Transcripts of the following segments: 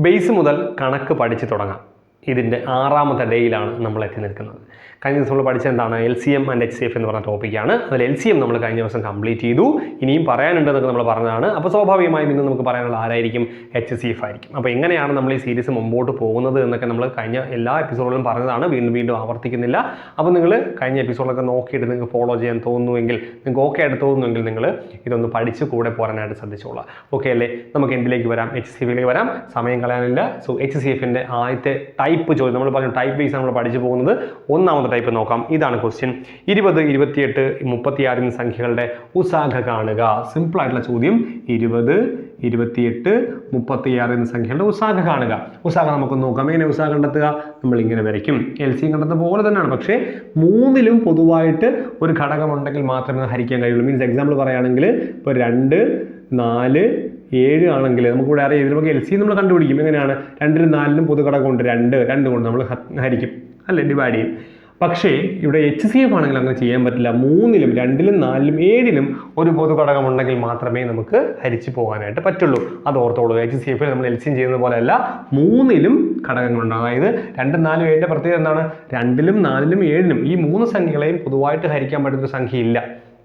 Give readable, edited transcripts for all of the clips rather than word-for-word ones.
Base മുതൽ കണക്ക് പഠിച്ചു തുടങ്ങാം. ഇതിൻ്റെ 6ാമത്തെ ഡേയിലാണ് നമ്മൾ എത്തി നിൽക്കുന്നത്. കഴിഞ്ഞ ദിവസം നമ്മൾ പഠിച്ചത് എന്താണ്? LCM ആൻഡ് HCF എന്ന് പറഞ്ഞ ടോപ്പിക്കാണ്. അതിൽ LCM നമ്മൾ കഴിഞ്ഞ ദിവസം കംപ്ലീറ്റ് ചെയ്തു. ഇനിയും പറയാനുണ്ടെന്നൊക്കെ നമ്മൾ പറഞ്ഞതാണ്. അപ്പോൾ സ്വാഭാവികമായും ഇന്ന് നമുക്ക് പറയാനുള്ള ആരായിരിക്കും? HCF ആയിരിക്കും. അപ്പോൾ എങ്ങനെയാണ് നമ്മൾ ഈ സീരീസ് മുമ്പോട്ട് പോകുന്നത് എന്നൊക്കെ നമ്മൾ കഴിഞ്ഞ എല്ലാ എപ്പിസോഡിലും പറഞ്ഞതാണ്. വീണ്ടും ആവർത്തിക്കുന്നില്ല. അപ്പോൾ നിങ്ങൾ കഴിഞ്ഞ എപ്പിസോഡൊക്കെ നോക്കിയിട്ട് നിങ്ങൾക്ക് ഫോളോ ചെയ്യാൻ തോന്നുന്നുവെങ്കിൽ, നിങ്ങൾക്ക് ഓക്കെ ആയിട്ട് തോന്നുന്നുവെങ്കിൽ നിങ്ങൾ ഇതൊന്ന് പഠിച്ച് കൂടെ പോരാനായിട്ട് ശ്രദ്ധിച്ചോളാം. ഓക്കെ അല്ലേ? നമുക്ക് എന്തിലേക്ക് വരാം? HCFിലേക്ക് വരാം. സമയം കളയാനില്ല. സോ HCFിൻ്റെ ആദ്യത്തെ ടൈപ്പ് ചോദ്യം നമ്മൾ പറഞ്ഞു. ടൈപ്പ് ബേസ് നമ്മൾ പഠിച്ചു പോകുന്നത്. 1ാമത്തെ ടൈപ്പ് നോക്കാം. ഇതാണ് ക്വസ്റ്റ്യൻ. 20, 28, 36 എന്നീ സംഖ്യകളുടെ ഉസാഖ കാണുക. സിമ്പിൾ ആയിട്ടുള്ള ചോദ്യം. 20, 28, 36 എന്നീ സംഖ്യകളുടെ ഉസാഖ കാണുക. ഉസാഖ നമുക്ക് നോക്കാം. എങ്ങനെ ഉസാഖ കണ്ടെത്തുക? നമ്മൾ ഇങ്ങനെ വരയ്ക്കും. LCM കണ്ടെത്തുന്ന പോലെ തന്നെയാണ്. പക്ഷേ 3ലും പൊതുവായിട്ട് ഒരു ഘടകം ഉണ്ടെങ്കിൽ മാത്രമേ ഹരിക്കാൻ കഴിയുള്ളൂ. മീൻസ് എക്സാമ്പിൾ പറയുകയാണെങ്കിൽ ഇപ്പോൾ 2, 4, 7 ആണെങ്കിൽ നമുക്കിവിടെ അറിയാം. ഇത് നമുക്ക് LCM നമ്മൾ കണ്ടുപിടിക്കും. എങ്ങനെയാണ്? 2ലും 4ലും പൊതു ഘടകം കൊണ്ട് 2 കൊണ്ട് നമ്മൾ ഹരിക്കും, അല്ലേ? ഡിവൈഡ് ചെയ്യും. പക്ഷേ ഇവിടെ HCF ആണെങ്കിൽ അങ്ങനെ ചെയ്യാൻ പറ്റില്ല. 3ലും 2ലും 4ലും 7ലും ഒരു പൊതു ഘടകം ഉണ്ടെങ്കിൽ മാത്രമേ നമുക്ക് ഹരിച്ചു പോകാനായിട്ട് പറ്റുള്ളൂ. അത് ഓർത്തോളൂ. HCFിൽ നമ്മൾ LCM ചെയ്യുന്നത് പോലെയല്ല, 3ലും ഘടകങ്ങളുണ്ട്. അതായത് 2, 4, 7ന്റെ പ്രത്യേകത എന്താണ്? 2ലും 4ലും 7നും ഈ 3 സംഖ്യകളെയും പൊതുവായിട്ട് ഹരിക്കാൻ പറ്റുന്ന സംഖ്യയില്ല.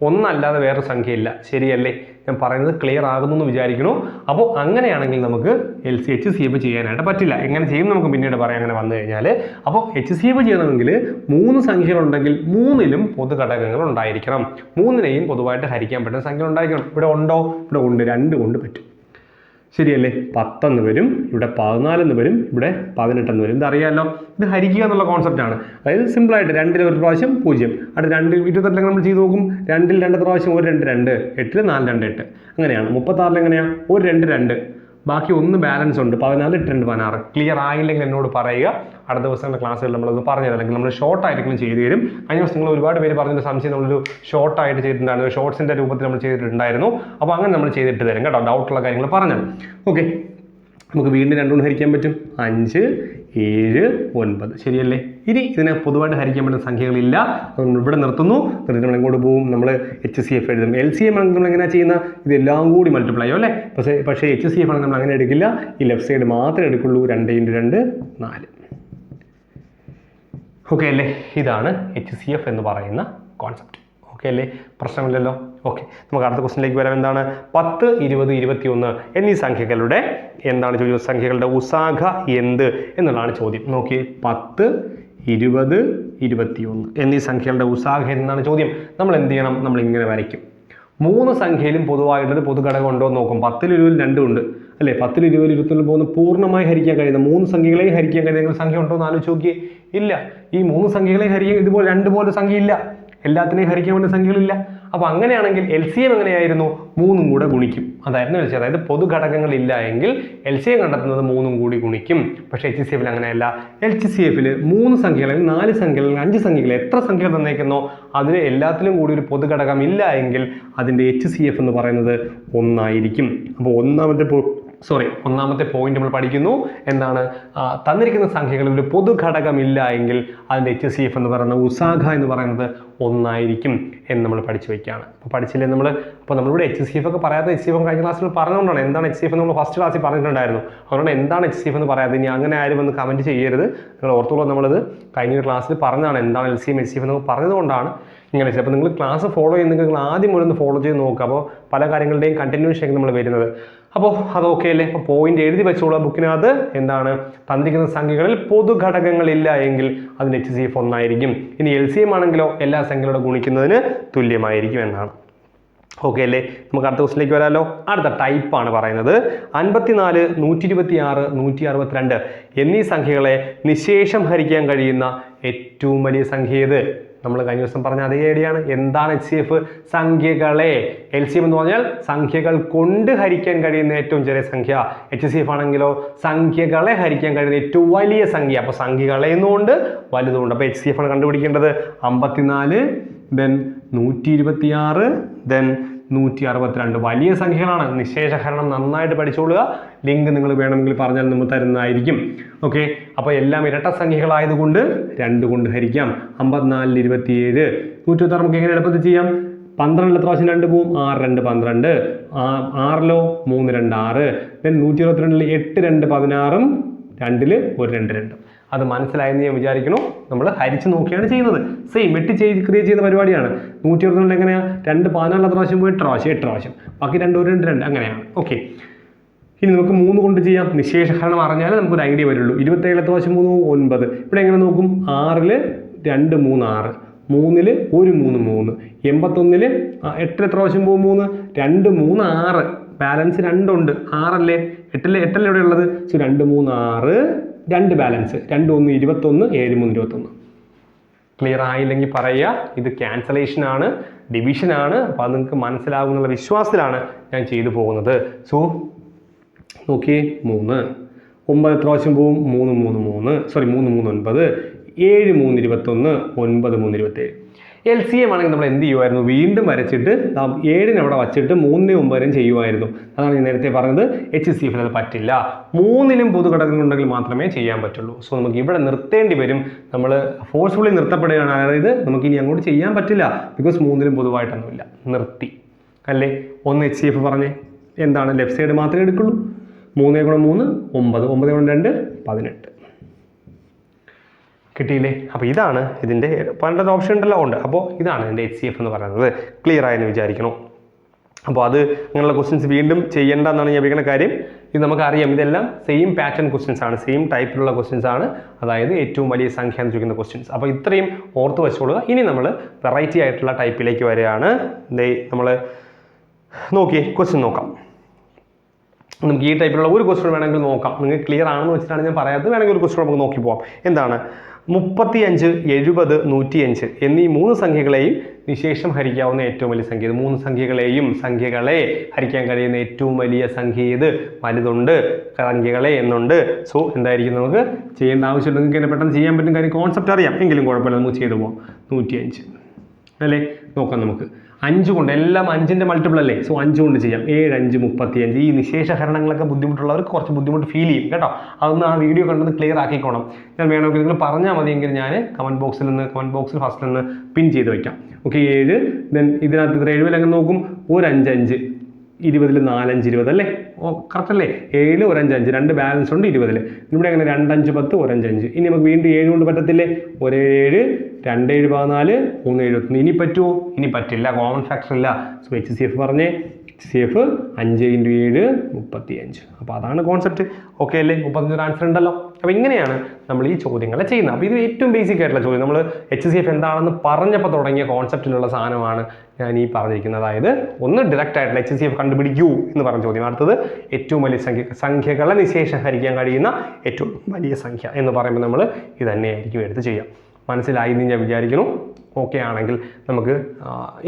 ഒന്നല്ലാതെ വേറൊരു സംഖ്യയില്ല. ശരിയല്ലേ? ഞാൻ പറയുന്നത് ക്ലിയർ ആകുന്നു എന്ന് വിചാരിക്കണു. അപ്പോൾ അങ്ങനെയാണെങ്കിൽ നമുക്ക് HCF ചെയ്യാനായിട്ട് പറ്റില്ല. എങ്ങനെ ചെയ്യും നമുക്ക് പിന്നീട് പറയാം, അങ്ങനെ വന്നു കഴിഞ്ഞാൽ. അപ്പോൾ HCF ചെയ്യണമെങ്കിൽ 3 സംഖ്യകളുണ്ടെങ്കിൽ 3ലും പൊതു ഘടകങ്ങൾ ഉണ്ടായിരിക്കണം. 3നെയും പൊതുവായിട്ട് ഹരിക്കാൻ പറ്റുന്ന സംഖ്യ ഉണ്ടായിരിക്കണം. ഇവിടെ ഉണ്ടോ? ഇവിടെ ഉണ്ട്. 2 കൊണ്ട് പറ്റും. ശരിയല്ലേ? 10 എന്ന് വരും, ഇവിടെ 14 എന്ന് വരും, ഇവിടെ 18 എന്ന് വരും. ഇതറിയാമല്ലോ. ഇത് ഹരിക്കുക എന്നുള്ള കോൺസെപ്റ്റാണ്. അതായത് സിമ്പിളായിട്ട് 2ൽ ഒരു പ്രാവശ്യം 0, അടുത്ത 2 28 നമ്മൾ ചെയ്ത് നോക്കും. 2ൽ 2 പ്രാവശ്യം 1 2 2, 8ൽ 4 2 8. അങ്ങനെയാണ്. 36 എങ്ങനെയാണ്? 1 2 2, ബാക്കി 1 ബാലൻസ് ഉണ്ട്. 14 8 2 16. ക്ലിയർ ആയില്ലെങ്കിൽ എന്നോട് പറയുക. അടുത്ത ദിവസങ്ങളുടെ ക്ലാസ്സുകളിൽ നമ്മളത് പറഞ്ഞു തരാം. അല്ലെങ്കിൽ നമ്മൾ ഷോർട്ട് ആയിട്ടെങ്കിലും ചെയ്തു തരും. കഴിഞ്ഞ ദിവസം നിങ്ങൾ ഒരുപാട് പേര് പറഞ്ഞൊരു സംശയം നമ്മളൊരു ഷോർട്ടായിട്ട് ചെയ്തിട്ടുണ്ടായിരുന്നു. ഷോർട്സിൻ്റെ രൂപത്തിൽ നമ്മൾ ചെയ്തിട്ടുണ്ടായിരുന്നു. അപ്പോൾ അങ്ങനെ നമ്മൾ ചെയ്തിട്ട് തരും കേട്ടോ. ഡൗട്ടുള്ള കാര്യങ്ങൾ പറഞ്ഞാൽ. ഓക്കെ, നമുക്ക് വീണ്ടും 2 കൊണ്ട് ഹരിക്കാൻ പറ്റും. 5, 7, 9. ശരിയല്ലേ? ഇനി ഇതിനെ പൊതുവായിട്ട് ഹരിക്കാൻ പറ്റുന്ന സംഖ്യകളില്ല. നമ്മൾ ഇവിടെ നിർത്തുന്നു. എന്നിട്ട് നമ്മൾ എങ്ങോട്ട് പോകും? നമ്മൾ HCF എഴുതും. LCM ആണെങ്കിൽ നമ്മൾ എങ്ങനെയാണ് ചെയ്യുന്നത്? ഇതെല്ലാം കൂടി മൾട്ടിപ്ലൈ ചെയ്യും, അല്ലേ? പക്ഷേ HCF ആണെങ്കിൽ നമ്മൾ അങ്ങനെ എടുക്കില്ല. ഈ ലെഫ്റ്റ് സൈഡ് മാത്രമേ എടുക്കുള്ളൂ. 2 × 2 4. ഓക്കെ അല്ലേ? ഇതാണ് HCF എന്ന് പറയുന്ന കോൺസെപ്റ്റ്. ഓക്കെ അല്ലേ? പ്രശ്നമില്ലല്ലോ. ഓക്കെ, നമുക്ക് അടുത്ത ക്വസ്റ്റ്യനിലേക്ക് വരാം. എന്താണ്? 10, 20, 21 എന്നീ സംഖ്യകളുടെ എന്താണ് ചോദ്യം? സംഖ്യകളുടെ ഉസാഖ എന്ത് എന്നുള്ളതാണ് ചോദ്യം. നോക്കി, 10, 20, 21 എന്നീ സംഖ്യകളുടെ ഉസാഖ എന്നാണ് ചോദ്യം. നമ്മൾ എന്ത് ചെയ്യണം? നമ്മൾ ഇങ്ങനെ വരയ്ക്കും. 3 സംഖ്യയിലും പൊതുവായിട്ടൊരു പൊതു ഘടകം ഉണ്ടോ എന്ന് നോക്കും. 10ൽ 20ൽ 2 ഉണ്ട്, അല്ലേ? 10ൽ 20ൽ 21 പോകുന്ന പൂർണ്ണമായി ഹരിക്കാൻ കഴിയുന്ന 3 സംഖ്യകളെയും ഹരിക്കാൻ കഴിയുന്ന സംഖ്യ ഉണ്ടോ എന്ന് ആലോചിച്ച് നോക്കിയേ. ഇല്ല. ഈ 3 സംഖ്യകളെയും ഹരിക്കാൻ ഇതുപോലെ 2 പോലെ സംഖ്യയില്ല. എല്ലാത്തിനെയും ഹരിക്കാൻ വേണ്ട സംഖ്യകളില്ല. അപ്പോൾ അങ്ങനെയാണെങ്കിൽ LCM എങ്ങനെയായിരുന്നു? 3ഉം കൂടെ ഗുണിക്കും. അതായിരുന്നു LCM. അതായത് പൊതു ഘടകങ്ങളില്ല എങ്കിൽ LCM കണ്ടെത്തുന്നത് 3ഉം കൂടി ഗുണിക്കും. പക്ഷേ HCFിൽ അങ്ങനെയല്ല. HCFിൽ 3 സംഖ്യകൾ, 4 സംഖ്യകൾ, 5 സംഖ്യകൾ, എത്ര സംഖ്യകൾ തന്നേക്കുന്നോ അതിന് എല്ലാത്തിലും കൂടി ഒരു പൊതു ഘടകം ഇല്ല എങ്കിൽ അതിൻ്റെ HCF എന്ന് പറയുന്നത് 1 ആയിരിക്കും. അപ്പോൾ ഒന്നാമത്തെ പോയിന്റ് നമ്മൾ പഠിക്കുന്നു. എന്താണ്? തന്നിരിക്കുന്ന സംഖ്യകളിൽ ഒരു പൊതു ഘടകമില്ല എങ്കിൽ അതിൻ്റെ HCF എന്ന് പറയുന്ന ഉസാഖ എന്ന് പറയുന്നത് 1 ആയിരിക്കും എന്ന് നമ്മൾ പഠിച്ചു വയ്ക്കുകയാണ്. അപ്പോൾ പഠിച്ചില്ലേ നമ്മൾ? അപ്പോൾ നമ്മളിവിടെ HCF ഒക്കെ പറയാത്ത HCF കഴിഞ്ഞ ക്ലാസ്സിൽ പറഞ്ഞുകൊണ്ടാണ്. എന്താണ് HCF എന്ന് നമ്മൾ ഫസ്റ്റ് ക്ലാസ്സിൽ പറഞ്ഞിട്ടുണ്ടായിരുന്നു. അതുകൊണ്ട് എന്താണ് HCF എന്ന് പറയാതെ ഇനി അങ്ങനെ ആരും വന്ന് കമൻറ്റ് ചെയ്യരുത്. നിങ്ങൾ ഓർത്തോളൂ, നമ്മളത് കഴിഞ്ഞ ക്ലാസ്സിൽ പറഞ്ഞതാണ്. എന്താണ് LCM HCF എന്ന് പറഞ്ഞതുകൊണ്ടാണ് ഇങ്ങനെ. അപ്പോൾ നിങ്ങൾ ക്ലാസ് ഫോളോ ചെയ്യുന്നെങ്കിൽ നിങ്ങൾ ആദ്യം മുതൽ ഫോളോ ചെയ്ത് നോക്കുക. അപ്പോൾ പല കാര്യങ്ങളുടെയും കണ്ടിന്യൂഷൻ നമ്മൾ വരുന്നത്. അപ്പോൾ അത് ഓക്കെ അല്ലേ? അപ്പോൾ പോയിന്റ് എഴുതി വെച്ചോളൂ ബുക്കിനകത്ത്. എന്താണ്? തന്നിരിക്കുന്ന സംഖ്യകളിൽ പൊതു ഘടകങ്ങളില്ല എങ്കിൽ അതിന് HCF 1 ആയിരിക്കും. ഇനി LCM ആണെങ്കിലോ എല്ലാ സംഖ്യകളോട് ഗുണിക്കുന്നതിന് തുല്യമായിരിക്കും എന്നാണ്. ഓക്കെ അല്ലേ? നമുക്ക് അടുത്ത ക്വസ്റ്റിലേക്ക് വരാമല്ലോ. അടുത്ത ടൈപ്പാണ് പറയുന്നത്. 54, 126, 162 എന്നീ സംഖ്യകളെ നിശേഷം ഹരിക്കാൻ കഴിയുന്ന ഏറ്റവും വലിയ സംഖ്യ ഏത്? നമ്മൾ കഴിഞ്ഞ ദിവസം പറഞ്ഞ അതേ ഐഡിയാണ്. എന്താണ് HCF? സംഖ്യകളെ. LCM എന്ന് പറഞ്ഞാൽ സംഖ്യകൾ കൊണ്ട് ഹരിക്കാൻ കഴിയുന്ന ഏറ്റവും ചെറിയ സംഖ്യ. HCF ആണെങ്കിലോ സംഖ്യകളെ ഹരിക്കാൻ കഴിയുന്ന ഏറ്റവും വലിയ സംഖ്യ. അപ്പോൾ സംഖ്യകളെ എന്നുകൊണ്ട് വലുതുകൊണ്ട്. അപ്പോൾ HCF ആണ് കണ്ടുപിടിക്കേണ്ടത്. 54, then 126, then 162 വലിയ സംഖ്യകളാണ്. നിശേഷഹരണം നന്നായിട്ട് പഠിച്ചോളുക. ലിങ്ക് നിങ്ങൾ വേണമെങ്കിൽ പറഞ്ഞാൽ നമ്മൾ തരുന്നതായിരിക്കും. ഓക്കെ, അപ്പോൾ എല്ലാം ഇരട്ട സംഖ്യകളായതുകൊണ്ട് 2 കൊണ്ട് ഹരിക്കാം. 54 27 126 നമുക്ക് എങ്ങനെ എളുപ്പത്തിൽ ചെയ്യാം? 12 എത്ര പ്രാവശ്യം 2 പോവും? 6 2 12. 6ലോ 3 2 6. ദെൻ 122 8 2 16ഉം 2ൽ 1 2 2. അത് മനസ്സിലായെന്ന് ഞാൻ വിചാരിക്കണു. നമ്മൾ ഹരിച്ച് നോക്കിയാണ് ചെയ്യുന്നത്. സെയിം വെട്ടി ക്രിയേറ്റ് ചെയ്യുന്ന പരിപാടിയാണ്. 122 എങ്ങനെയാണ്? 2 14 എത്ര പ്രാവശ്യം പോയി? 8 പ്രാവശ്യം 8 പ്രാവശ്യം. ബാക്കി 2 1 2 2 അങ്ങനെയാണ്. ഓക്കെ, ഇനി നമുക്ക് 3 കൊണ്ട് ചെയ്യാം. നിശേഷഹരണം അറിഞ്ഞാൽ നമുക്കൊരു ഐഡിയ വരുള്ളൂ. 27 എത്ര പ്രാവശ്യം 3 9. ഇവിടെ എങ്ങനെ നോക്കും? 6ൽ 2 3 6, 3ൽ 1 3 3, 81ൽ 8 എത്ര പ്രാവശ്യം പോകും? 3 2 3 6, ബാലൻസ് 2 ഉണ്ട്. 6 അല്ലേ? 8 എവിടെ ഉള്ളത്? So 2 3 6, 2 balance 2 1 21, 7 3 21. ക്ലിയർ ആയില്ലെങ്കിൽ പറയുക. ഇത് ക്യാൻസലേഷൻ ആണ്, ഡിവിഷൻ ആണ്. അപ്പോൾ അത് നിങ്ങൾക്ക് മനസ്സിലാകുന്നുള്ള വിശ്വാസത്തിലാണ് ഞാൻ ചെയ്തു പോകുന്നത്. സോ നോക്കിയേ, 3 9 എത്ര പ്രാവശ്യം പോവും? 3 3 3, സോറി 3 3 9, 7 3 21, 9 3 27. LCM ആണെങ്കിൽ നമ്മൾ എന്ത് ചെയ്യുമായിരുന്നു? വീണ്ടും വരച്ചിട്ട് 7 അവിടെ വച്ചിട്ട് 3 9 ചെയ്യുമായിരുന്നു. അതാണ് ഞാൻ നേരത്തെ പറഞ്ഞത്. HCF അത് പറ്റില്ല. 3ലും പൊതുഘടകങ്ങളുണ്ടെങ്കിൽ മാത്രമേ ചെയ്യാൻ പറ്റുള്ളൂ. സോ നമുക്ക് ഇവിടെ നിർത്തേണ്ടി വരും. നമ്മൾ ഫോഴ്സ്ഫുള്ളി നിർത്തപ്പെടുകയാണ്. അതായത് നമുക്ക് ഇനി അങ്ങോട്ട് ചെയ്യാൻ പറ്റില്ല. ബിക്കോസ് 3ലും പൊതുവായിട്ടൊന്നുമില്ല. നിർത്തി അല്ലേ? 1 HCF പറഞ്ഞേ എന്താണ്? ലെഫ്റ്റ് സൈഡ് മാത്രമേ എടുക്കുള്ളൂ. 3 × 3 9, 9 × 2 18. കിട്ടിയില്ലേ? അപ്പോൾ ഇതാണ് ഇതിൻ്റെ 12 ഓപ്ഷൻ ഉണ്ടല്ലോ ഉണ്ട്. അപ്പോൾ ഇതാണ് ഇതിൻ്റെ HCF എന്ന് പറയുന്നത്. ക്ലിയർ ആയെന്ന് വിചാരിക്കണം. അപ്പോൾ അത് അങ്ങനെയുള്ള ക്വസ്റ്റ്യൻസ് വീണ്ടും ചെയ്യേണ്ട എന്നാണ് ഞാൻ വിളിക്കുന്ന കാര്യം. ഇത് നമുക്കറിയാം, ഇതെല്ലാം സെയിം പാറ്റേൺ ക്വസ്റ്റ്യൻസ് ആണ്, സെയിം ടൈപ്പിലുള്ള ക്വസ്റ്റ്യൻസ് ആണ്. അതായത് ഏറ്റവും വലിയ സംഖ്യ എന്ന് ചോദിക്കുന്ന ക്വസ്റ്റ്യൻസ്. അപ്പോൾ ഇത്രയും ഓർത്ത് വെച്ചോളുക. ഇനി നമ്മൾ വെറൈറ്റി ആയിട്ടുള്ള ടൈപ്പിലേക്ക് വരികയാണ്. നമ്മൾ നോക്കിയേ, ക്വസ്റ്റ്യൻ നോക്കാം. നമുക്ക് ഈ ടൈപ്പിലുള്ള ഒരു ക്വസ്റ്റ്യൻ വേണമെങ്കിൽ നോക്കാം. നിങ്ങൾക്ക് ക്ലിയർ ആണെന്ന് വെച്ചിട്ടാണ് ഞാൻ പറയാത്തത്. വേണമെങ്കിൽ ഒരു ക്വസ്റ്റ്യൻ നമുക്ക് നോക്കി പോകാം. എന്താണ്? 35 70 105 എന്നീ 3 സംഖ്യകളെയും നിശേഷം ഹരിക്കാവുന്ന ഏറ്റവും വലിയ സംഖ്യ. 3 സംഖ്യകളെ ഹരിക്കാൻ കഴിയുന്ന ഏറ്റവും വലിയ സംഖ്യ ഏത്? വലുതുണ്ട്, സംഖ്യകളെ എന്നുണ്ട്. സോ എന്തായിരിക്കും? നമുക്ക് ചെയ്യേണ്ട ആവശ്യമുണ്ട്. നിങ്ങൾക്ക് എന്നെ പെട്ടെന്ന് ചെയ്യാൻ പറ്റും കാര്യം കോൺസെപ്റ്റ് അറിയാം. എങ്കിലും കുഴപ്പമില്ല, നമുക്ക് ചെയ്തു പോകാം. 105 അല്ലേ? നോക്കാം നമുക്ക്. 5 കൊണ്ട്, എല്ലാം 5ൻ്റെ മൾട്ടിപ്പിൾ അല്ലേ? സോ 5 കൊണ്ട് ചെയ്യാം. 7 5 35. ഈ നിശേഷഹരണങ്ങളൊക്കെ ബുദ്ധിമുട്ടുള്ളവർക്ക് കുറച്ച് ബുദ്ധിമുട്ട് ഫീൽ ചെയ്യും കേട്ടോ. അതൊന്ന് ആ വീഡിയോ കണ്ടത് ക്ലിയർ ആക്കിക്കോണം. ഞാൻ വേണമെങ്കിൽ നിങ്ങൾ പറഞ്ഞാൽ മതിയെങ്കിൽ ഞാൻ കമൻറ്റ് ബോക്സിൽ ഫസ്റ്റ് നിന്ന് പിൻ ചെയ്ത് വയ്ക്കാം. ഓക്കെ, 7. ദെൻ ഇതിനകത്ത് ഇത്ര 7 അങ്ങനെ നോക്കും. ഒരു 5 5, 20ൽ 4 5 20 അല്ലേ? ഓ കറക്റ്റ് അല്ലേ? 7 ഒരു 5 5, 2 ബാലൻസ് ഉണ്ട് 20ൽ. ഇവിടെ അങ്ങനെ 2 5 10, ഒരു 5 5. ഇനി നമുക്ക് വീണ്ടും 7 കൊണ്ട് പറ്റത്തില്ലേ? ഒരു 7 2 7 14, 3 71. ഇനി പറ്റുമോ? ഇനി പറ്റില്ല, കോമൺ ഫാക്ടർ ഇല്ല. സോ HCF പറഞ്ഞേ, HCF 5 × 7 35. അപ്പോൾ അതാണ് കോൺസെപ്റ്റ്. ഓക്കെ അല്ലേ? 35 ആൻസർ ഉണ്ടല്ലോ. അപ്പോൾ ഇങ്ങനെയാണ് നമ്മൾ ഈ ചോദ്യങ്ങളെ ചെയ്യുന്നത്. അപ്പോൾ ഇത് ഏറ്റവും ബേസിക് ആയിട്ടുള്ള ചോദ്യം. നമ്മൾ HCF എന്താണെന്ന് പറഞ്ഞപ്പോൾ തുടങ്ങിയ കോൺസെപ്റ്റിലുള്ള സാധനമാണ് ഞാൻ ഈ പറഞ്ഞിരിക്കുന്നത്. അതായത് ഒന്ന് ഡയറക്റ്റ് ആയിട്ടുള്ള HCF കണ്ടുപിടിക്കൂ എന്ന് പറഞ്ഞ ചോദ്യം. അടുത്തത് ഏറ്റവും വലിയ സംഖ്യകളെ നിശേഷം ഹരിക്കാൻ കഴിയുന്ന ഏറ്റവും വലിയ സംഖ്യ എന്ന് പറയുമ്പോൾ നമ്മൾ ഇത് തന്നെയായിരിക്കും എടുത്ത് ചെയ്യാം. മനസ്സിലായി എന്ന് ഞാൻ വിചാരിക്കുന്നു. ഓക്കെ ആണെങ്കിൽ നമുക്ക്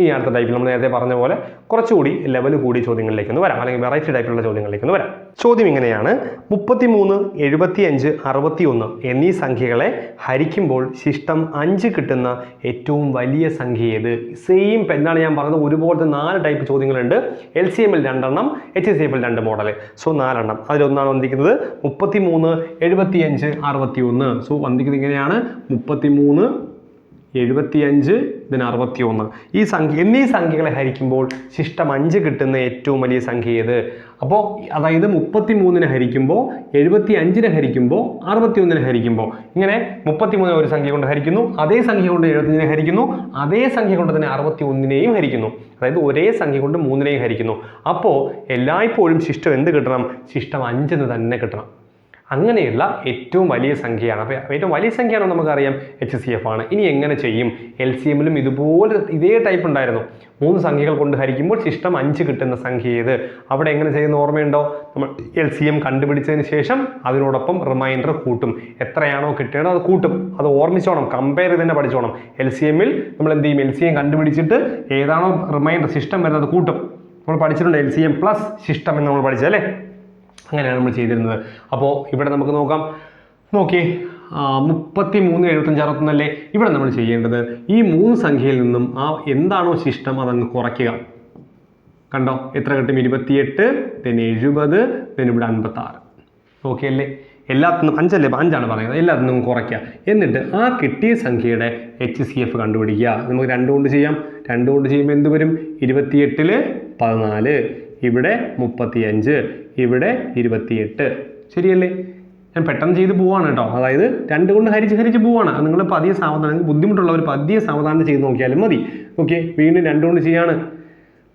ഈ അടുത്ത ടൈപ്പിൽ നമ്മൾ നേരത്തെ പറഞ്ഞ പോലെ കുറച്ചുകൂടി ലെവൽ കൂടി ചോദ്യങ്ങളിലേക്കൊന്ന് വരാം, അല്ലെങ്കിൽ വെറൈറ്റി ടൈപ്പിലുള്ള ചോദ്യങ്ങളിലേക്കൊന്ന് വരാം. ചോദ്യം ഇങ്ങനെയാണ്: 33 75 61 എന്നീ സംഖ്യകളെ ഹരിക്കുമ്പോൾ ശിഷ്ടം 5 കിട്ടുന്ന ഏറ്റവും വലിയ സംഖ്യ ഏത്? സെയിം എന്താണ് ഞാൻ പറഞ്ഞത്, ഒരുപോലത്തെ 4 ടൈപ്പ് ചോദ്യങ്ങളുണ്ട്. LCM 2 എണ്ണം, HCF 2 മോഡൽ. സോ 4 എണ്ണം. അതിലൊന്നാണ് വന്നിരിക്കുന്നത് 33 75 61. സോ വന്നിരിക്കുന്നത് ഇങ്ങനെയാണ്: 33 75 61. ഈ സംഖ്യ എന്നീ സംഖ്യകളെ ഹരിക്കുമ്പോൾ ശിഷ്ടം 5 കിട്ടുന്ന ഏറ്റവും വലിയ സംഖ്യ ഏത്? അപ്പോൾ അതായത് 33 ഹരിക്കുമ്പോൾ, 75 ഹരിക്കുമ്പോൾ, 61 ഹരിക്കുമ്പോൾ, ഇങ്ങനെ 33 ഒരു സംഖ്യ കൊണ്ട് ഹരിക്കുന്നു, അതേ സംഖ്യ കൊണ്ട് 75 ഹരിക്കുന്നു, അതേ സംഖ്യ കൊണ്ട് തന്നെ 61 ഹരിക്കുന്നു. അതായത് ഒരേ സംഖ്യ കൊണ്ട് 3 ഹരിക്കുന്നു. അപ്പോൾ എല്ലായ്പ്പോഴും ശിഷ്ടം എന്ത് കിട്ടണം? ശിഷ്ടം 5 തന്നെ കിട്ടണം. അങ്ങനെയുള്ള ഏറ്റവും വലിയ സംഖ്യയാണ്. അപ്പോൾ ഏറ്റവും വലിയ സംഖ്യയാണോ നമുക്കറിയാം, HCF ആണ്. ഇനി എങ്ങനെ ചെയ്യും? LCMലും ഇതുപോലെ ഇതേ ടൈപ്പ് ഉണ്ടായിരുന്നു. 3 സംഖ്യകൾ കൊണ്ട് ഹരിക്കുമ്പോൾ ശിഷ്ടം 5 കിട്ടുന്ന സംഖ്യ ഏത്? അവിടെ എങ്ങനെ ചെയ്യുന്ന ഓർമ്മയുണ്ടോ? നമ്മൾ LCM കണ്ടുപിടിച്ചതിന് ശേഷം അതിനോടൊപ്പം റിമൈൻഡർ കൂട്ടും. എത്രയാണോ കിട്ടേണ്ടത് അത് കൂട്ടും. അത് ഓർമ്മിച്ചോണം, കമ്പയർ ചെയ്ത് തന്നെ പഠിച്ചോണം. LCMൽ നമ്മൾ എന്ത് ചെയ്യും? LCM കണ്ടുപിടിച്ചിട്ട് ഏതാണോ റിമൈൻഡർ ശിഷ്ടം വരുന്നത് പഠിക്കും. നമ്മൾ പഠിച്ചിട്ടുണ്ട് LCM പ്ലസ് ശിഷ്ടം എന്ന് നമ്മൾ പഠിച്ചല്ലേ? അങ്ങനെയാണ് നമ്മൾ ചെയ്തിരുന്നത്. അപ്പോൾ ഇവിടെ നമുക്ക് നോക്കാം. നോക്കിയേ, 33 75 61 അല്ലേ? ഇവിടെ നമ്മൾ ചെയ്യേണ്ടത് ഈ 3 സംഖ്യയിൽ നിന്നും എന്താണോ ശിഷ്ടം അതങ്ങ് കുറയ്ക്കുക. കണ്ടോ എത്ര കിട്ടും? 28, then 70, then ഇവിടെ 56. ഓക്കെ അല്ലേ? എല്ലാത്തിനും 5 അല്ലേ, 5 പറയുന്നത്, എല്ലാത്തിനും കുറയ്ക്കുക. എന്നിട്ട് ആ കിട്ടിയ സംഖ്യയുടെ HCF കണ്ടുപിടിക്കുക. നമുക്ക് 2 കൊണ്ട് ചെയ്യാം. 2 കൊണ്ട് ചെയ്യുമ്പോൾ എന്ത് വരും? 28 14, ഇവിടെ 35, ഇവിടെ 28. ശരിയല്ലേ? ഞാൻ പെട്ടെന്ന് ചെയ്ത് പോവാണ് കേട്ടോ. അതായത് 2 കൊണ്ട് ഹരിച്ച് പോവാണ്. നിങ്ങൾ പതിയെ സാവധാനം, ബുദ്ധിമുട്ടുള്ളവർ പതിയെ സാവധാനം ചെയ്ത് നോക്കിയാലും മതി. ഓക്കെ, വീണ്ടും 2 കൊണ്ട് ചെയ്യാണ്.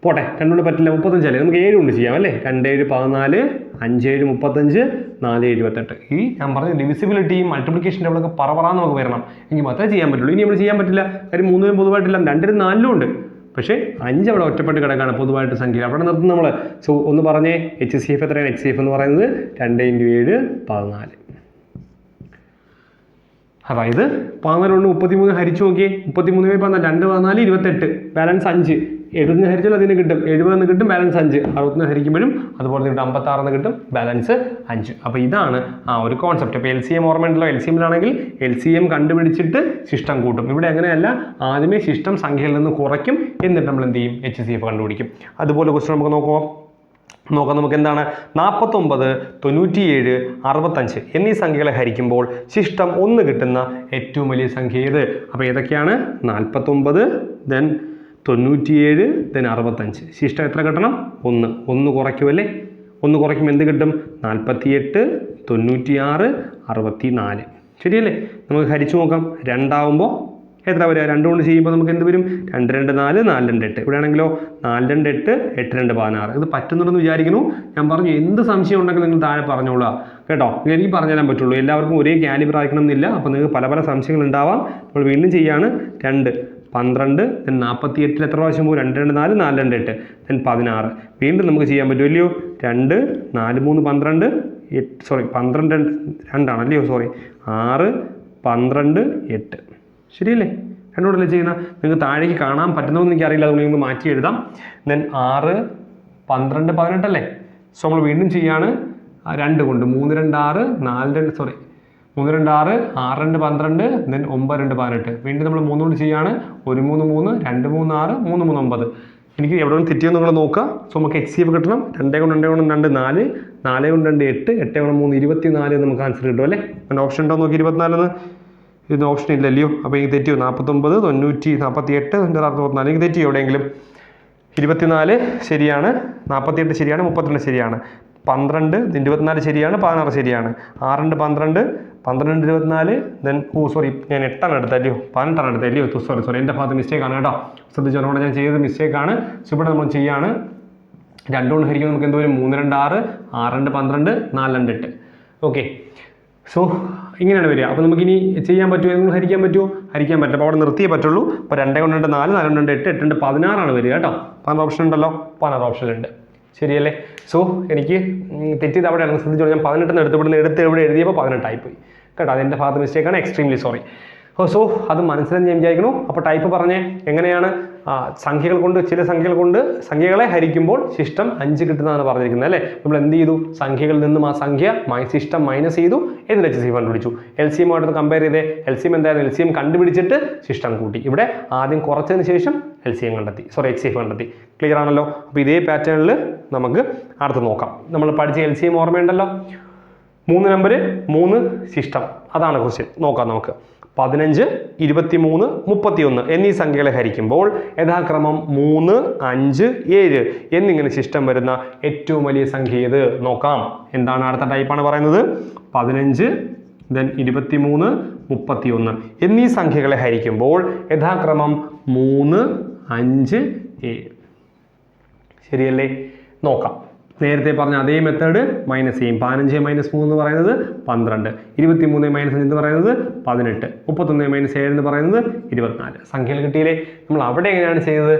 പോട്ടെ, 2 കൊണ്ട് പറ്റില്ല, 35 അല്ലേ, നമുക്ക് 7 കൊണ്ട് ചെയ്യാം അല്ലേ. 2 7 14, 5 7 35, 4 28. ഈ ഞാൻ പറഞ്ഞ ഡിവിസിബിലിറ്റിയും മൾട്ടിപ്ലിക്കേഷൻ ടെബിളൊക്കെ പറവറാന്ന് നമുക്ക് വരണം, എങ്കിൽ മാത്രമേ ചെയ്യാൻ പറ്റുള്ളൂ. ഇനി നമ്മൾ ചെയ്യാൻ പറ്റില്ല, കാര്യം 3 പൊതുവായിട്ടില്ല, 2 4 ഉണ്ട്. പക്ഷേ 5 അവിടെ ഒറ്റപ്പെട്ട് കിടക്കാണ് പൊതുവായിട്ട് സംഖ്യ, അവിടെ നിർത്തും നമ്മൾ. സോ ഒന്ന് പറഞ്ഞേ, HCF എത്രയാണ്? HCF എന്ന് പറയുന്നത് 2 × 7 14. അതായത് 14 കൊണ്ട് 33 ഹരിച്ചു നോക്കിയേ. 33 2 14 28, ബാലൻസ് 5. 70 ഹരിച്ചാൽ അതിന് കിട്ടും 70 കിട്ടും, ബാലൻസ് 5. 60 ഹരിക്കുമ്പോഴും അതുപോലെ കിട്ടും 56 കിട്ടും, ബാലൻസ് 5. അപ്പോൾ ഇതാണ് ആ ഒരു കോൺസെപ്റ്റ്. ഇപ്പോൾ LCM ഓർമ്മയുണ്ടല്ലോ. LCMലാണെങ്കിൽ LCM കണ്ടുപിടിച്ചിട്ട് ശിഷ്ടം കൂട്ടും. ഇവിടെ അങ്ങനെയല്ല, ആദ്യമേ ശിഷ്ടം സംഖ്യയിൽ നിന്ന് കുറയ്ക്കും, എന്നിട്ട് നമ്മൾ എന്ത് ചെയ്യും? HCF കണ്ടുപിടിക്കും. അതുപോലെ ക്വസ്റ്റ്യൻ നമുക്ക് നോക്കാം. നമുക്ക് എന്താണ്? 49, 97, 65 എന്നീ സംഖ്യകളെ ഹരിക്കുമ്പോൾ ശിഷ്ടം 1 കിട്ടുന്ന ഏറ്റവും വലിയ സംഖ്യ ഏത്? അപ്പോൾ ഏതൊക്കെയാണ്? 49, ദെൻ 97, ദെൻ 65. ശിഷ്ടം എത്ര കിട്ടണം? 1. 1 കുറയ്ക്കുമല്ലേ? 1 കുറയ്ക്കുമ്പോൾ എന്ത് കിട്ടും? 48, 96, 64. ശരിയല്ലേ? നമുക്ക് ഹരിച്ചു നോക്കാം. 2 ആവുമ്പോൾ എത്ര വരിക? 2 കൊണ്ട് ചെയ്യുമ്പോൾ നമുക്ക് എന്ത് വരും? 2 2 4, 4 2 8. ഇവിടെ ആണെങ്കിലോ 4 2 8, 8 2 16. ഇത് പറ്റുന്നുണ്ടെന്ന് വിചാരിക്കുന്നു. ഞാൻ പറഞ്ഞു, എന്ത് സംശയം ഉണ്ടെങ്കിൽ നിങ്ങൾ താഴെ പറഞ്ഞോളാം കേട്ടോ. എനിക്ക് പറഞ്ഞു തരാൻ പറ്റുള്ളൂ. എല്ലാവർക്കും ഒരേ കാലിബർ ആയിരിക്കണം എന്നില്ല. അപ്പോൾ നിങ്ങൾക്ക് പല സംശയങ്ങൾ ഉണ്ടാവാം. നമ്മൾ വീണ്ടും ചെയ്യാണ്. 2 12, ദെൻ 48 എത്ര പ്രാവശ്യം പോകും? 2 2 4, 4 2 8, ദെൻ 16. വീണ്ടും നമുക്ക് ചെയ്യാൻ പറ്റുമല്ലയോ? 2 4 3 12, 12 2 ആണല്ലയോ, 6 12 8. ശരിയല്ലേ? 2 കൊണ്ടല്ലേ ചെയ്യുന്ന. നിങ്ങൾക്ക് താഴേക്ക് കാണാൻ പറ്റുന്നതെന്ന് എനിക്കറിയില്ല, അതുകൊണ്ട് നിങ്ങൾ മാറ്റി എഴുതാം. ദെൻ 6 12 18 അല്ലേ. സോ നമ്മൾ വീണ്ടും ചെയ്യാണ്. 2 കൊണ്ട് 3 2 6, 4 2 3 2 6, 6 2 12, ദെൻ 9 2 18. വീണ്ടും നമ്മൾ 3 കൊണ്ട് ചെയ്യാണ്. 1 3 3, 2 3 6, 3 3 9. എനിക്ക് എവിടെ നിന്ന് തെറ്റിയെന്ന് നിങ്ങൾ നോക്കുക. സോ നമുക്ക് HCF കിട്ടണം. 2 കൊണ്ട് 2 കൊണ്ട് 2 4, 4 കൊണ്ട് 2 8, 8 കൊണ്ട് 3 24 നമുക്ക് ആൻസർ കിട്ടും അല്ലേ. അതിൻ്റെ ഓപ്ഷൻ ഉണ്ടോ നോക്കി? 24 ഇതിന് ഓപ്ഷൻ ഇല്ലല്ലയോ. അപ്പോൾ എനിക്ക് തെറ്റിയോ? 49, 90, 48, 64. എനിക്ക് തെറ്റിയോ എവിടെയെങ്കിലും? 24 ശരിയാണ്, 48 ശരിയാണ്, 32 ശരിയാണ്, 12 24 ശരിയാണ്, 16 ശരിയാണ്, 6 2 12, 12 24, ദെൻ ഞാൻ 8 എടുത്തല്ലയോ, 18 എടുത്തല്ലയോ. സോറി എൻ്റെ ഭാഗത്ത് മിസ്റ്റേക്കാണ് കേട്ടോ. ശ്രദ്ധിച്ചതുകൊണ്ട് ഞാൻ ചെയ്തത് മിസ്റ്റേക്കാണ്. സോ ഇവിടെ നമ്മൾ ചെയ്യാണ്. 2 കൊണ്ട് ഹരിക്കുമ്പോൾ നമുക്ക് എന്തോ 3 2 6, 6 2 12, 4 2 8. ഓക്കെ, സോ ഇങ്ങനെയാണ് വരിക. അപ്പോൾ നമുക്കിനി ചെയ്യാൻ പറ്റുമോ? നിങ്ങൾ ഹരിക്കാൻ പറ്റുമോ? ഹരിക്കാൻ പറ്റില്ല. അപ്പോൾ അവിടെ നിർത്തിയേ പറ്റുള്ളൂ. അപ്പോൾ 2 കൊണ്ട് 2 4, 4 കൊണ്ട് 8, 8 കൊണ്ട് 16 വരിക കേട്ടോ. 16 ഓപ്ഷൻ ഉണ്ടല്ലോ, 16 ഓപ്ഷൻ ഉണ്ട്. ശരിയല്ലേ? സോ എനിക്ക് തെറ്റിയത് അവിടെയാണ്. ശ്രദ്ധിച്ചോളൂ, ഞാൻ 18 എടുത്ത് ഇവിടെ എഴുതിയപ്പോൾ 18 ആയിപ്പോയി കേട്ടോ. അതെൻ്റെ ഭാഗത്ത് മിസ്റ്റേക്കാണ്. Extremely sorry. സോ അത് മനസ്സിലായി ഞാൻ വിചാരിക്കുന്നു. അപ്പോൾ ടൈപ്പ് പറഞ്ഞേ എങ്ങനെയാണ്? ചില സംഖ്യകളെ ഹരിക്കുമ്പോൾ ശിഷ്ടം 5 കിട്ടുന്നതാണ് പറഞ്ഞിരിക്കുന്നത് അല്ലേ. നമ്മൾ എന്ത് ചെയ്തു? സംഖ്യകളിൽ നിന്നും ആ സംഖ്യ ശിഷ്ടം മൈനസ് ചെയ്തു, എന്നിട്ട് HCF കണ്ടുപിടിച്ചു. LCM ആയിട്ട് കമ്പയർ ചെയ്തേ. LCM എന്തായാലും LCM കണ്ടുപിടിച്ചിട്ട് ശിഷ്ടം കൂട്ടി. ഇവിടെ ആദ്യം കുറച്ചതിന് ശേഷം HCF കണ്ടെത്തി. ക്ലിയർ ആണല്ലോ? അപ്പോൾ ഇതേ പാറ്റേണിൽ നമുക്ക് അടുത്ത് നോക്കാം. നമ്മൾ പഠിച്ച LCM ഓർമ്മയുണ്ടല്ലോ. 3 നമ്പർ 3 ശിഷ്ടം, അതാണ് ക്വസ്റ്റ്യൻ. നോക്കാം നമുക്ക്. 15, 23, 31 എന്നീ സംഖ്യകളെ ഹരിക്കുമ്പോൾ യഥാക്രമം 3, 5, 7 എന്നിങ്ങനെ ശിഷ്ടം വരുന്ന ഏറ്റവും വലിയ സംഖ്യ ഏത്? നോക്കാം. എന്താണ് അടുത്ത ടൈപ്പാണ് പറയുന്നത്? 15, ദെൻ 23, 31 എന്നീ സംഖ്യകളെ ഹരിക്കുമ്പോൾ യഥാക്രമം 3, 5, 7. ശരിയല്ലേ? നോക്കാം. നേരത്തെ പറഞ്ഞ അതേ മെത്തേഡ് മൈനസ് ചെയ്യും. 15 - 3 എന്ന് പറയുന്നത് 12, 23 - 5 എന്ന് പറയുന്നത് 18, 31 - 7 എന്ന് പറയുന്നത് 24. സംഖ്യകൾ കിട്ടിയില്ലേ? നമ്മൾ അവിടെ എങ്ങനെയാണ് ചെയ്തത്?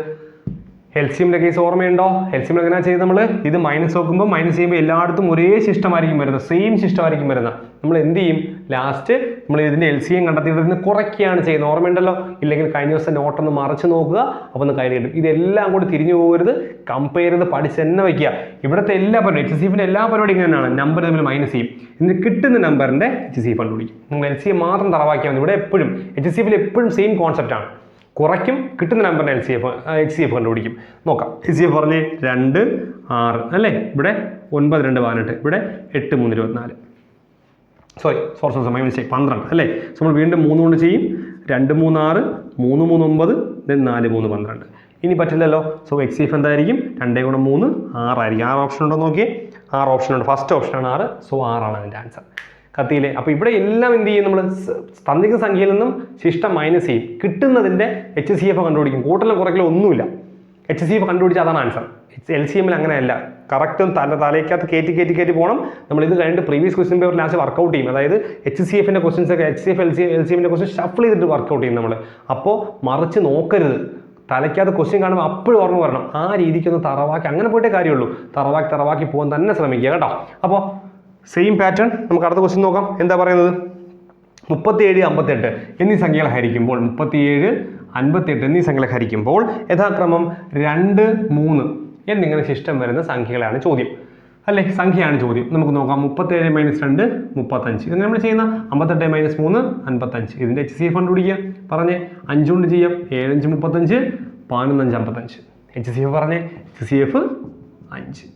LCMന്റെ കേസ് ഓർമ്മയുണ്ടോ? LCM എങ്ങനെയാണ് ചെയ്തത്? നമ്മൾ ഇത് മൈനസ് നോക്കുമ്പോൾ മൈനസ് ചെയ്യുമ്പോൾ എല്ലായിടത്തും ഒരേ ശിഷ്ടമായിരിക്കും വരുന്നത്, സെയിം ശിഷ്ടമായിരിക്കും വരുന്നത്. നമ്മൾ എന്ത് ചെയ്യും? ലാസ്റ്റ് നമ്മൾ ഇതിൻ്റെ LCM കണ്ടെത്തിയിട്ട് കുറയ്ക്കുകയാണ് ചെയ്യുന്നത്. ഓർമ്മയുണ്ടല്ലോ? ഇല്ലെങ്കിൽ കഴിഞ്ഞ ദിവസം നോട്ടൊന്ന് മറച്ച് നോക്കുക, അപ്പോൾ ഒന്ന് കയ്യിൽ കിട്ടും. ഇതെല്ലാം കൂടി തിരിഞ്ഞു പോകരുത്, കമ്പയർ ചെയ്ത് പഠിച്ച് തന്നെ വയ്ക്കുക. ഇവിടുത്തെ എല്ലാ പരിപാടി HCFന്റെ എല്ലാ പരിപാടി ഇങ്ങനെയാണ്. നമ്പർ തമ്മിൽ മൈനസ് ചെയ്യും, എന്നിട്ട് കിട്ടുന്ന നമ്പറിൻ്റെ HCF കണ്ടുപിടിക്കും. നിങ്ങൾ LCM മാത്രം തറവാക്കിയാൽ മതി. ഇവിടെ എപ്പോഴും HCFിൽ എപ്പോഴും സെയിം കോൺസെപ്റ്റാണ്. കുറയ്ക്കും, കിട്ടുന്ന നമ്പറിൻ്റെ HCF കണ്ടുപിടിക്കും. നോക്കാം. HCF പറഞ്ഞ് 2, 6 അല്ലേ. ഇവിടെ 9 2 18, ഇവിടെ 8 3 24. സോറി മിസ്റ്റേക്ക് 12 അല്ലേ. സോ നമ്മൾ വീണ്ടും 3 കൊണ്ട് ചെയ്യും. 2 3 6, 3 3 9, ദെൻ 4 3 12. ഇനി പറ്റില്ലല്ലോ. സോ HCF എന്തായിരിക്കും? 2 × 3 6 ആയിരിക്കും. 6 ഓപ്ഷൻ ഉണ്ടോ നോക്കിയേ. 6 ഓപ്ഷൻ ഉണ്ട്. ഫസ്റ്റ് ഓപ്ഷനാണ് 6. സോ 6 ആണ് അതിൻ്റെ ആൻസർ. കത്തിയില്ലേ? അപ്പോൾ ഇവിടെ എല്ലാം എന്ത് ചെയ്യും? നമ്മൾ തന്നിക സംഖ്യയിൽ നിന്നും ശിഷ്ടം മൈനസ് ചെയ്യും. കിട്ടുന്നതിൻ്റെ HCF കണ്ടുപിടിക്കും. കൂട്ടലോ കുറയ്ക്കലോ ഒന്നുമില്ല. HCF കണ്ടുപിടിച്ചാൽ അതാണ് ആൻസർ. LCM അങ്ങനെയല്ല. കറക്റ്റ് തലയ്ക്കകത്ത് കയറ്റി പോകണം. നമ്മൾ ഇത് കഴിഞ്ഞിട്ട് previous question paper last work out ചെയ്യും. അതായത് HCFൻ്റെ ക്വസ്റ്റ്യൻസ് ഒക്കെ HCF LCMൻ്റെ ക്വസ്റ്റ്യൻ ഷഫിൾ ചെയ്തിട്ട് വർക്കൗട്ട് ചെയ്യും നമ്മൾ. അപ്പോൾ മറിച്ച് നോക്കരുത്. തലയ്ക്കകത്ത് ക്വസ്റ്റ്യൻ കാണുമ്പോൾ അപ്പോഴും ഓർമ്മ വരണം. ആ രീതിക്കൊന്ന് തറവാക്കി അങ്ങനെ പോയിട്ടേ കാര്യമുള്ളൂ. തറവാക്കി പോകാൻ തന്നെ ശ്രമിക്കുക കേട്ടോ. അപ്പോൾ സെയിം പാറ്റേൺ നമുക്ക് അടുത്ത ക്വസ്റ്റ്യൻ നോക്കാം. എന്താ പറയുന്നത്? 37 58 എന്നീ സംഖ്യകൾ ഹരിക്കുമ്പോൾ 37 58 എന്നീ സംഖ്യകളെ ഹരിക്കുമ്പോൾ യഥാക്രമം 2 3 എന്നിങ്ങനെ ശിഷ്ടം വരുന്ന സംഖ്യകളാണ് ചോദ്യം അല്ലേ. സംഖ്യയാണ് ചോദ്യം. നമുക്ക് നോക്കാം. 37 - 2 35. ഇത് നമ്മൾ ചെയ്യുന്ന 58 - 3 55. ഇതിൻ്റെ HCF കണ്ടുപിടിക്കുക. പറഞ്ഞേ 5 കൊണ്ട് ചെയ്യാം. 7 5 35, 15 55. HCF പറഞ്ഞേ. HCF 5.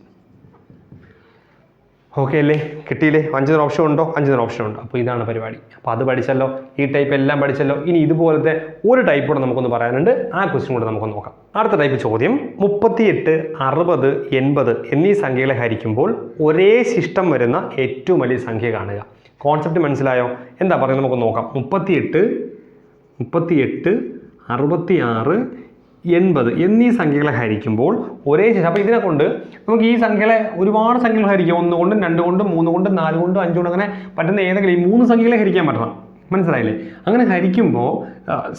ഓക്കെ അല്ലേ? കിട്ടിയില്ലേ? 5 ഓപ്ഷൻ ഉണ്ടോ? 5 ഓപ്ഷൻ ഉണ്ട്. അപ്പോൾ ഇതാണ് പരിപാടി. അപ്പോൾ അത് പഠിച്ചല്ലോ. ഈ ടൈപ്പ് എല്ലാം പഠിച്ചല്ലോ. ഇനി ഇതുപോലത്തെ ഒരു ടൈപ്പ് കൂടെ നമുക്കൊന്ന് പറയാനുണ്ട്. ആ ക്വസ്റ്റ്യൻ കൂടെ നമുക്ക് നോക്കാം. അടുത്ത ടൈപ്പ് ചോദ്യം 38 60 80 എന്നീ സംഖ്യകളെ ഹരിക്കുമ്പോൾ ഒരേ ശിഷ്ടം വരുന്ന ഏറ്റവും വലിയ സംഖ്യ കാണുക. കോൺസെപ്റ്റ് മനസ്സിലായോ? എന്താ പറയുന്നത് നമുക്ക് നോക്കാം. 38 66 80 എന്നീ സംഖ്യകളെ ഹരിക്കുമ്പോൾ ഒരേ ശിഷ്ടം. അപ്പോൾ ഇതിനെ കൊണ്ട് നമുക്ക് ഈ സംഖ്യകളെ ഒരുപാട് സംഖ്യകൾ ഹരിക്കാം. 1 കൊണ്ടും 2 കൊണ്ടും 3 കൊണ്ടും 4 കൊണ്ടും 5 കൊണ്ടും അങ്ങനെ പറ്റുന്ന ഏതെങ്കിലും ഈ 3 സംഖ്യകളെ ഹരിക്കാൻ പറ്റണം. മനസ്സിലായില്ലേ? അങ്ങനെ ഹരിക്കുമ്പോൾ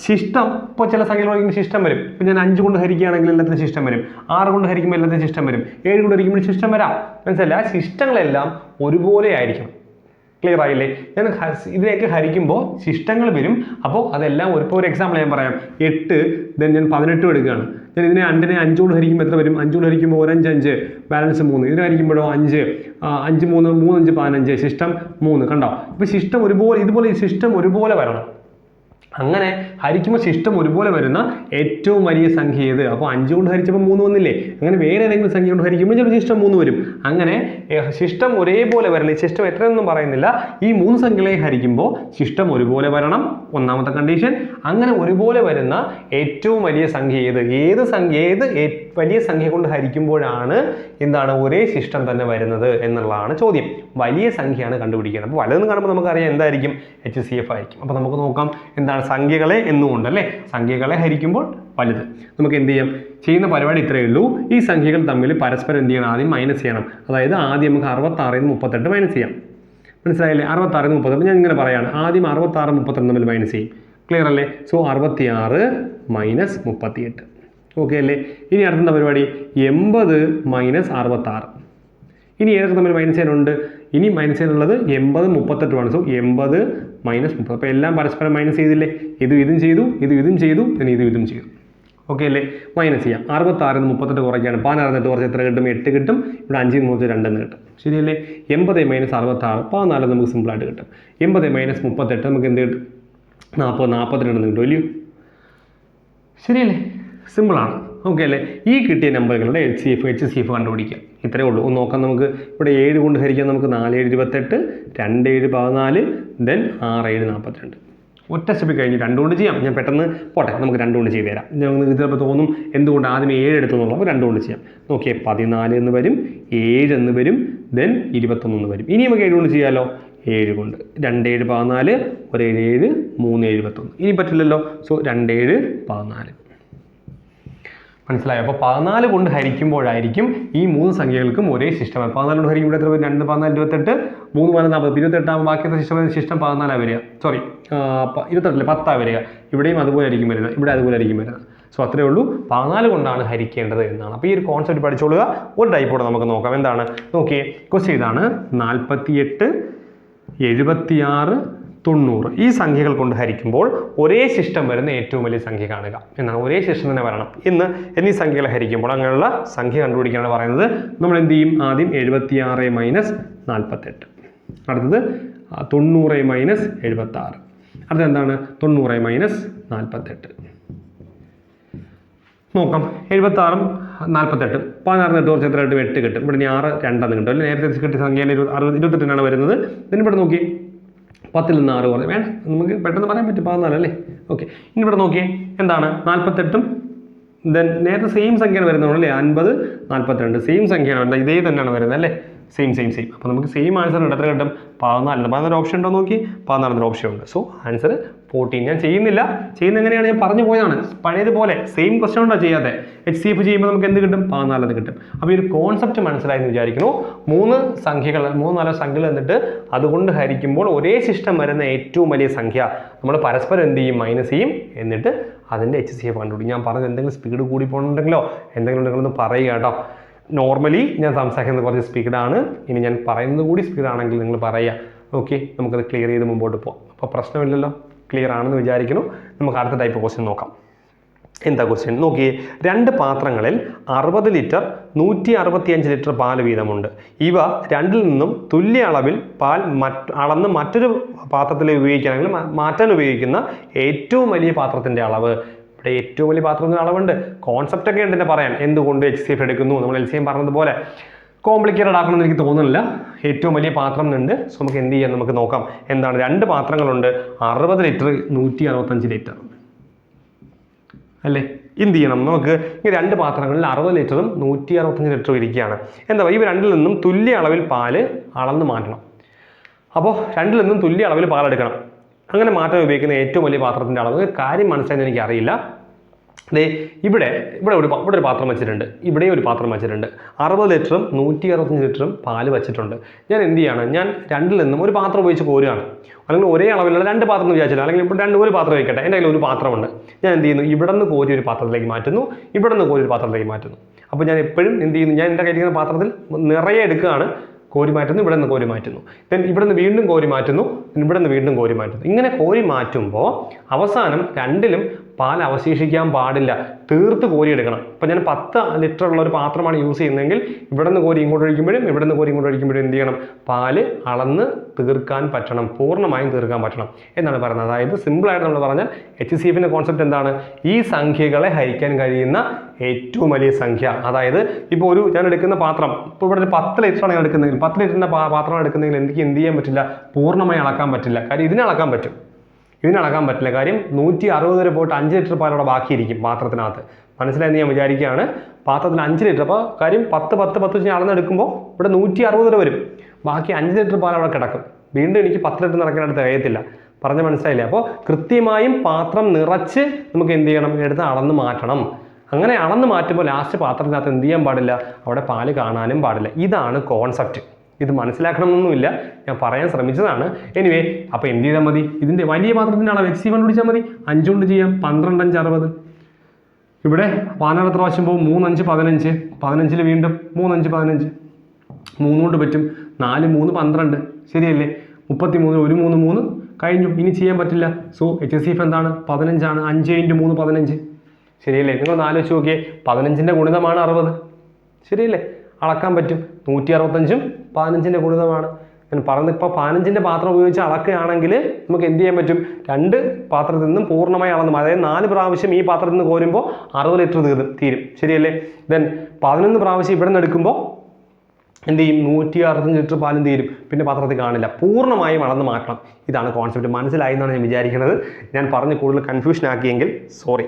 ശിഷ്ടം ഇപ്പോൾ ചില സംഖ്യകൾ ശിഷ്ടം വരും. ഇപ്പം ഞാൻ 5 കൊണ്ട് ഹരിക്കുകയാണെങ്കിൽ എല്ലാത്തിനും ശിഷ്ടം വരും. 6 കൊണ്ട് ഹരിക്കുമ്പോൾ എല്ലാത്തിനും ശിഷ്ടം വരും. 7 കൊണ്ട് ഹരിക്കുമ്പോൾ ശിഷ്ടം വരാം. മനസ്സിലായില്ലേ? ആ ശിഷ്ടങ്ങളെല്ലാം ഒരുപോലെ ആയിരിക്കണം. ക്ലിയർ ആയില്ലേ? ഞാൻ ഇതിലേക്ക് ഹരിക്കുമ്പോൾ ശിഷ്ടങ്ങൾ വരും. അപ്പോൾ അതെല്ലാം ഒരു എക്സാമ്പിൾ ഞാൻ പറയാം. 8 ദെൻ ഞാൻ 18 എടുക്കുകയാണ്. ഞാൻ ഇതിനെ 2നെ 5 കൊണ്ട് ഹരിക്കുമ്പോൾ എത്ര വരും? 5 കൊണ്ട് ഹരിക്കുമ്പോൾ 1 5 5 ബാലൻസ് 3. ഇതിനെ ഹരിക്കുമ്പോഴോ 5 5 3 3 5 15 ശിഷ്ടം 3. കണ്ടോ? ഇപ്പോൾ ശിഷ്ടം ഇതുപോലെ ഈ ശിഷ്ടം ഒരുപോലെ വരണം. അങ്ങനെ ഹരിക്കുമ്പോൾ ശിഷ്ടം ഒരുപോലെ വരുന്ന ഏറ്റവും വലിയ സംഖ്യ ഏത്? അപ്പോൾ 5 കൊണ്ട് ഹരിച്ചപ്പോൾ 3 വന്നില്ലേ? അങ്ങനെ വേറെ ഏതെങ്കിലും സംഖ്യ കൊണ്ട് ഹരിക്കുമ്പോൾ ചിലപ്പോൾ ശിഷ്ടം 3 വരും. അങ്ങനെ ശിഷ്ടം ഒരേപോലെ വരണം. ശിഷ്ടം എത്രയൊന്നും പറയുന്നില്ല. ഈ 3 സംഖ്യകളെ ഹരിക്കുമ്പോൾ ശിഷ്ടം ഒരുപോലെ വരണം. ഒന്നാമത്തെ കണ്ടീഷൻ. അങ്ങനെ ഒരുപോലെ വരുന്ന ഏറ്റവും വലിയ സംഖ്യ ഏത്? ഏത് വലിയ സംഖ്യ കൊണ്ട് ഹരിക്കുമ്പോഴാണ് എന്താണ് ഒരേ ശിഷ്ടം തന്നെ വരുന്നത് എന്നുള്ളതാണ് ചോദ്യം. വലിയ സംഖ്യയാണ് കണ്ടുപിടിക്കുന്നത്. അപ്പോൾ വലുതെന്ന് കാണുമ്പോൾ നമുക്കറിയാം എന്തായിരിക്കും? HCF ആയിരിക്കും. അപ്പോൾ നമുക്ക് നോക്കാം എന്താണ് സംഖ്യകളെ എന്നുകൊണ്ട് അല്ലേ. സംഖ്യകളെ ഹരിക്കുമ്പോൾ വലുത്. നമുക്ക് എന്ത് ചെയ്യാം? ചെയ്യുന്ന പരിപാടി ഇത്രയേ ഉള്ളൂ. ഈ സംഖ്യകൾ തമ്മിൽ പരസ്പരം എന്ത് ചെയ്യണം? ആദ്യം മൈനസ് ചെയ്യണം. അതായത് ആദ്യം നമുക്ക് 66 - 38 മൈനസ് ചെയ്യാം. മനസ്സിലായില്ലേ? 66 - 38. ഞാൻ ഇങ്ങനെ പറയാണ്. ആദ്യം 66 38 തമ്മിൽ മൈനസ് ചെയ്യും. ക്ലിയർ അല്ലേ? സോ 66 - 38. ഓക്കെ അല്ലേ? ഇനി അടുത്ത പരിപാടി 80 - 66. ഇനി ഏതൊക്കെ തമ്മിൽ മൈനസ് ചെയ്യാനുണ്ട്? ഇനി മൈനസ് ചെയ്യാനുള്ളത് 80 38 ആണ്. സോ 80 - 30. അപ്പോൾ എല്ലാം പരസ്പരം മൈനസ് ചെയ്തില്ലേ? ഇതും ചെയ്തു, ഇതും ചെയ്തു, പിന്നെ ഇതും ചെയ്തു. ഓക്കെ അല്ലേ? മൈനസ് ചെയ്യാം. 66 - 38 കുറയ്ക്കുകയാണ്. 16 കുറച്ച് എത്ര കിട്ടും? 8 കിട്ടും. ഇവിടെ 5 - 2 2 കിട്ടും. ശരിയല്ലേ? 80 - 66 14 നമുക്ക് സിമ്പിളായിട്ട് കിട്ടും. 80 - 38 നമുക്ക് എന്ത് കിട്ടും? 40 42 കിട്ടും അല്ലയോ? ശരിയല്ലേ? സിമ്പിളാണ്. ഓക്കെ അല്ലേ? ഈ കിട്ടിയ നമ്പറുകളുടെ HCF കണ്ടുപിടിക്കാം. ഇത്രയേ ഉള്ളൂ. ഒന്ന് നോക്കാം നമുക്ക്. ഇവിടെ 7 കൊണ്ട് ഹരിക്കാൻ നമുക്ക് 4 7 28, 2 7 14, ദെൻ 6 7 42. ഒറ്റ സ്റ്റെപ്പ് കഴിഞ്ഞ് 2 കൊണ്ട് ചെയ്യാം. ഞാൻ പെട്ടെന്ന് പോട്ടെ, നമുക്ക് 2 കൊണ്ട് ചെയ്ത് തരാം. നിങ്ങൾക്ക് ചിലപ്പോൾ തോന്നും എന്തുകൊണ്ട് ആദ്യം 7 എടുത്തെന്നുള്ളത്. അപ്പോൾ 2 കൊണ്ട് ചെയ്യാം. നോക്കിയേ 14 എന്ന് വരും, 7 എന്ന് വരും, ദെൻ 21 എന്ന് വരും. ഇനി നമുക്ക് 7 കൊണ്ട് ചെയ്യാമല്ലോ. 7 കൊണ്ട് 2 7 14, 1 7 7, 3 71. ഇനി പറ്റില്ലല്ലോ. സോ 2 7 14. മനസ്സിലായോ? അപ്പോൾ 14 കൊണ്ട് ഹരിക്കുമ്പോഴായിരിക്കും ഈ 3 സംഖ്യകൾക്കും ഒരേ ശിഷ്ടമാണ്. 14 കൊണ്ട് ഹരിക്കുമ്പോൾ എത്ര വരും? 2 14 28, 3 14 40, 28 ആകുമ്പോൾ ബാക്കിയത്തെ ശിഷ്ടം 14 വരിക. 28 10 വരിക. ഇവിടെയും അതുപോലെ ആയിരിക്കും വരുന്നത്, ഇവിടെ അതുപോലെ ആയിരിക്കും വരുന്നത്. സോ അത്രയേ ഉള്ളൂ. 14 കൊണ്ടാണ് ഹരിക്കേണ്ടത് എന്നാണ്. അപ്പോൾ ഈ ഒരു കോൺസെപ്റ്റ് പഠിച്ചോളുക. ഒരു ടൈപ്പോടെ നമുക്ക് നോക്കാം. എന്താണ്? നോക്കിയേ, ക്വസ്റ്റ്യൻ ഇതാണ്. 48 76 90 ഈ സംഖ്യകൾ കൊണ്ട് ഹരിക്കുമ്പോൾ ഒരേ ശിഷ്ടം വരുന്ന ഏറ്റവും വലിയ സംഖ്യ കാണുക എന്നാണ്. ഒരേ ശിഷ്ടം തന്നെ വരണം എന്നീ സംഖ്യകളെ ഹരിക്കുമ്പോൾ അങ്ങനെയുള്ള സംഖ്യ കണ്ടുപിടിക്കാനാണ് പറയുന്നത്. നമ്മൾ എന്ത് ചെയ്യും? ആദ്യം 76 - 48. അടുത്തത് 90 - 76. അടുത്തത് എന്താണ്? 90 - 48. നോക്കാം. 76 48, 16 കുറച്ച് എത്ര കിട്ടും? 8 കിട്ടും. ഇവിടെ 6 2 കിട്ടും അല്ലെ? നേരത്തെ കിട്ടിയ സംഖ്യ 28 വരുന്നത്. ഇതിന് ഇവിടെ നോക്കി 10ൽ നിന്ന് 6 കുറഞ്ഞ് വേണ്ട, നമുക്ക് പെട്ടെന്ന് പറയാൻ പറ്റും 14 അല്ലേ. ഓക്കെ, ഇനി ഇവിടെ നോക്കിയേ എന്താണ് 48ഉം ദെൻ നേരത്തെ സെയിം സംഖ്യയാണ് വരുന്നത് അല്ലേ, 50 42 സെയിം സംഖ്യയാണ് വരുന്നത്, ഇതേ തന്നെയാണ് വരുന്നത് അല്ലേ, സെയിം. അപ്പോൾ നമുക്ക് സെയിം ആൻസർ ഉണ്ട്. എത്ര കിട്ടും? 14. 14 ഓപ്ഷൻ ഉണ്ടോ നോക്കി, 14 ഓപ്ഷൻ ഉണ്ട്. So answer 14. ഞാൻ ചെയ്യുന്നില്ല, ചെയ്യുന്ന എങ്ങനെയാണ് ഞാൻ പറഞ്ഞു പോയതാണ്, പഴയതുപോലെ സെയിം ക്വസ്റ്റൻ ഉണ്ടോ ചെയ്യാതെ. HCF ചെയ്യുമ്പോൾ നമുക്ക് എന്ത് കിട്ടും? 14 കിട്ടും. അപ്പോൾ ഈ ഒരു കോൺസെപ്റ്റ് മനസ്സിലായി എന്ന് വിചാരിക്കുന്നു. 3 4 സംഖ്യകൾ എന്നിട്ട് അതുകൊണ്ട് ഹരിക്കുമ്പോൾ ഒരേ സിസ്റ്റം വരുന്ന ഏറ്റവും വലിയ സംഖ്യ നമ്മൾ പരസ്പരം എന്ത് ചെയ്യും? മൈനസ് ചെയ്യും. എന്നിട്ട് അതിൻ്റെ HCF കണ്ടുപിടിക്കും. ഞാൻ പറഞ്ഞത് എന്തെങ്കിലും സ്പീഡ് കൂടി പോകുന്നുണ്ടെങ്കിലോ എന്തെങ്കിലും ഉണ്ടെങ്കിലൊന്ന് പറയുക കേട്ടോ. നോർമലി ഞാൻ സംസാരിക്കുന്നത് കുറച്ച് സ്പീഡാണ്, ഇനി ഞാൻ പറയുന്നത് കൂടി സ്പീഡാണെങ്കിൽ നിങ്ങൾ പറയുക. ഓക്കെ, നമുക്കത് ക്ലിയർ ചെയ്ത് മുമ്പോട്ട് പോകാം. അപ്പോൾ പ്രശ്നമില്ലല്ലോ, ക്ലിയർ ആണെന്ന് വിചാരിക്കുന്നു. നമുക്ക് അടുത്ത ടൈപ്പ് ക്വസ്റ്റ്യൻ നോക്കാം. എന്താ ക്വസ്റ്റ്യൻ നോക്കിയേ, 2 പാത്രങ്ങളിൽ 60 ലിറ്റർ 165 ലിറ്റർ പാൽ വീതമുണ്ട്. ഇവ രണ്ടിൽ നിന്നും തുല്യ അളവിൽ പാൽ അളന്ന് മറ്റൊരു പാത്രത്തിൽ ഉപയോഗിക്കുകയാണെങ്കിൽ മാറ്റാൻ ഉപയോഗിക്കുന്ന ഏറ്റവും വലിയ പാത്രത്തിൻ്റെ അളവ്. ഇവിടെ ഏറ്റവും വലിയ പാത്രത്തിൻ്റെ അളവുണ്ട്, കോൺസെപ്റ്റ് ഒക്കെ ഉണ്ട് പറയാൻ. എന്തുകൊണ്ട് HCF എടുക്കുന്നു, നമ്മൾ LCM പറഞ്ഞതുപോലെ കോംപ്ലിക്കേറ്റഡ് ആക്കണമെന്ന് എനിക്ക് തോന്നുന്നില്ല. ഏറ്റവും വലിയ പാത്രം ഉണ്ട്. സോ നമുക്ക് എന്ത് ചെയ്യാം, നമുക്ക് നോക്കാം. എന്താണ്, 2 പാത്രങ്ങളുണ്ട്, 60 ലിറ്റർ 165 ലിറ്റർ അല്ലേ. എന്ത് ചെയ്യണം, നമുക്ക് ഈ 2 പാത്രങ്ങളിൽ 60 ലിറ്ററും 165 ലിറ്ററും ഇരിക്കുകയാണ്. എന്താ പറയുക, ഇവ രണ്ടിൽ നിന്നും തുല്യ അളവിൽ പാല് അളന്ന് മാറ്റണം. അപ്പോൾ രണ്ടിൽ നിന്നും തുല്യ അളവിൽ പാലെടുക്കണം. അങ്ങനെ മാറ്റാൻ ഉപയോഗിക്കുന്ന ഏറ്റവും വലിയ പാത്രത്തിൻ്റെ അളവ് കാര്യം മനസ്സിലായെന്ന് എനിക്കറിയില്ല. ഇവിടെ ഒരു പാത്രം വെച്ചിട്ടുണ്ട്, ഇവിടെയും ഒരു പാത്രം വെച്ചിട്ടുണ്ട്. 60 ലിറ്ററും 165 ലിറ്ററും പാല് വെച്ചിട്ടുണ്ട്. ഞാൻ എന്ത് ചെയ്യാണ്, ഞാൻ രണ്ടിൽ നിന്നും ഒരു പാത്രം ഉപയോഗിച്ച് കോരുകയാണ്. അല്ലെങ്കിൽ ഒരേ അളവിലുള്ള 2 പാത്രം എന്ന് വിചാരിച്ചില്ല, അല്ലെങ്കിൽ ഇപ്പോൾ ഒരു പാത്രം വയ്ക്കട്ടെ, എൻ്റെ കയ്യിൽ ഒരു പാത്രമുണ്ട്. ഞാൻ എന്ത് ചെയ്യുന്നു, ഇവിടെ നിന്ന് കോരി ഒരു പാത്രത്തിലേക്ക് മാറ്റുന്നു, ഇവിടെ നിന്ന് കോരി ഒരു പാത്രത്തിലേക്ക് മാറ്റുന്നു. അപ്പോൾ ഞാൻ എപ്പോഴും എന്ത് ചെയ്യുന്നു, ഞാൻ എൻ്റെ കയ്യിരിക്കുന്ന പാത്രത്തിൽ നിറയെ എടുക്കുകയാണ്, കോരി മാറ്റുന്നു, ഇവിടെ നിന്ന് കോരി മാറ്റുന്നു, ദെൻ ഇവിടെ നിന്ന് വീണ്ടും കോരി മാറ്റുന്നു, ഇവിടെ നിന്ന് വീണ്ടും കോരി മാറ്റുന്നു. ഇങ്ങനെ കോരി മാറ്റുമ്പോൾ അവസാനം രണ്ടിലും പാൽ അവശേഷിക്കാൻ പാടില്ല, തീർത്ത് കോരി എടുക്കണം. ഇപ്പം ഞാൻ 10 ലിറ്റർ ഉള്ള ഒരു പാത്രമാണ് യൂസ് ചെയ്യുന്നതെങ്കിൽ ഇവിടെ നിന്ന് കോരി ഇങ്ങോട്ട് ഒഴിക്കുമ്പോഴും ഇവിടെ നിന്ന് കോരി ഇങ്ങോട്ട് ഒഴിക്കുമ്പോഴും എന്ത് ചെയ്യണം, പാല് അളന്ന് തീർക്കാൻ പറ്റണം, പൂർണ്ണമായും തീർക്കാൻ പറ്റണം എന്നാണ് പറയുന്നത്. അതായത് സിമ്പിളായിട്ട് നമ്മൾ പറഞ്ഞാൽ HCFിൻ്റെ കോൺസെപ്റ്റ് എന്താണ്, ഈ സംഖ്യകളെ ഹരിക്കാൻ കഴിയുന്ന ഏറ്റവും വലിയ സംഖ്യ. അതായത് ഇപ്പോൾ ഞാൻ എടുക്കുന്ന പാത്രം, ഇപ്പോൾ ഇവിടെ ഒരു 10 ലിറ്ററാണ് ഞാൻ എടുക്കുന്നതെങ്കിൽ, 10 ലിറ്ററിൻ്റെ പാത്രമാണ് എടുക്കുന്നതെങ്കിൽ എനിക്ക് എന്ത് ചെയ്യാൻ പറ്റില്ല, പൂർണ്ണമായി അളക്കാൻ പറ്റില്ല. കാര്യം ഇതിനെ അളക്കാൻ പറ്റും, കാര്യം 160 വരെ പോയിട്ട് 5 ലിറ്റർ പാൽ അവിടെ ബാക്കിയിരിക്കും പാത്രത്തിനകത്ത്. മനസ്സിലായെന്ന് ഞാൻ വിചാരിക്കുകയാണ്. പാത്രത്തിന് 5 ലിറ്റർ, അപ്പോൾ കാര്യം 10 വെച്ച് അളന്നെടുക്കുമ്പോൾ ഇവിടെ 160 വരെ വരും, ബാക്കി 5 ലിറ്റർ പാൽ അവിടെ കിടക്കും. വീണ്ടും എനിക്ക് 10 ലിറ്റർ നിറയ്ക്കാനായിട്ട് തികയത്തില്ല. പറഞ്ഞ മനസ്സിലായില്ലേ? അപ്പോൾ കൃത്യമായും പാത്രം നിറച്ച് നമുക്ക് എന്ത് ചെയ്യണം, എടുത്ത് അളന്ന് മാറ്റണം. അങ്ങനെ അളന്ന് മാറ്റുമ്പോൾ ലാസ്റ്റ് പാത്രത്തിനകത്ത് എന്ത് ചെയ്യാൻ പാടില്ല, അവിടെ പാല് കാണാനും പാടില്ല. ഇതാണ് കോൺസെപ്റ്റ്. ഇത് മനസ്സിലാക്കണമെന്നൊന്നുമില്ല, ഞാൻ പറയാൻ ശ്രമിച്ചതാണ്. എനിവേ, അപ്പോൾ എന്ത് ചെയ്താൽ മതി, ഇതിൻ്റെ വലിയ പാത്രത്തിൻ്റെ അളവ് HCF കണ്ടുപിടിച്ചാൽ മതി. 5 കൊണ്ട് ചെയ്യാം, 12 5 60. ഇവിടെ 14 പ്രാവശ്യം പോകും, 3 5 15, 15 വീണ്ടും 3 5 15, 3 കൊണ്ട് പറ്റും, 4 3 12, ശരിയല്ലേ? 33 1 3 3 കഴിഞ്ഞു, ഇനി ചെയ്യാൻ പറ്റില്ല. സോ HCF എന്താണ്, 15 ആണ്. 5 × 3 15, ശരിയല്ലേ? നിങ്ങൾ ആലോചിച്ച് നോക്കിയേ, 15ൻ്റെ ഗുണിതമാണ് 60, ശരിയല്ലേ? അളക്കാൻ പറ്റും. 165ഉം 15ൻ്റെ ഗുണിതമാണ്. ഞാൻ പറഞ്ഞിപ്പോൾ 15ൻ്റെ പാത്രം ഉപയോഗിച്ച് അളക്കുകയാണെങ്കിൽ നമുക്ക് എന്ത് ചെയ്യാൻ പറ്റും, 2 പാത്രത്തിൽ നിന്നും പൂർണ്ണമായി അളന്നു, അതായത് 4 പ്രാവശ്യം ഈ പാത്രത്തിൽ നിന്ന് കോരുമ്പോൾ 60 ലിറ്റർ തീരും, ശരിയല്ലേ? ദെൻ 11 പ്രാവശ്യം ഇവിടെ നിന്ന് എടുക്കുമ്പോൾ എന്ത് ചെയ്യും, 165 ലിറ്റർ പാലും തീരും, പിന്നെ പാത്രത്തിൽ കാണില്ല. പൂർണ്ണമായും അളന്ന് മാറ്റണം. ഇതാണ് കോൺസെപ്റ്റ്. മനസ്സിലായി എന്നാണ് ഞാൻ വിചാരിക്കുന്നത്. ഞാൻ പറഞ്ഞ് കൂടുതൽ കൺഫ്യൂഷൻ ആക്കിയെങ്കിൽ സോറി.